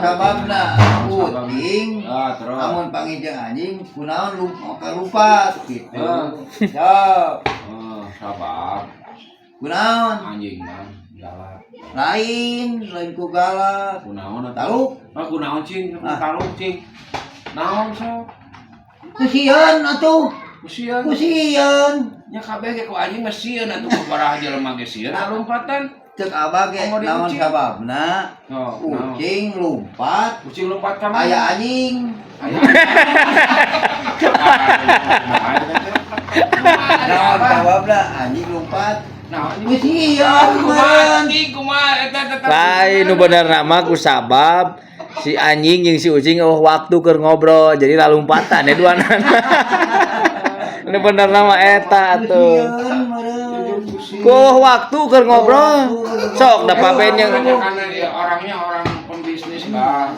sababna uting terus amun pangijeng anjing kunaon lupa gitu. Ya, sabab kunaon anjing mah galak. lain ku galak. Kunaon Taluk. Kunaon cing, taluk cing. Naon sok? Kusieun atuh. Kusieun. Nya kabeh ge ku anjing mah sieun atuh sabaraha jelema ge sieun lompatan. Cek abah ge naon sababna kucing lompat ka mana? aya anjing. Naon sababna anjing lompat? Lain nu bener nama ku sabab si anjing jeung si ucing waktu keur ngobrol jadi lalumpatan ya duana. Nu bener nama eta tuh. Ku waktu keur ngobrol sok da papen yang orangnya orang pembisnis Bang.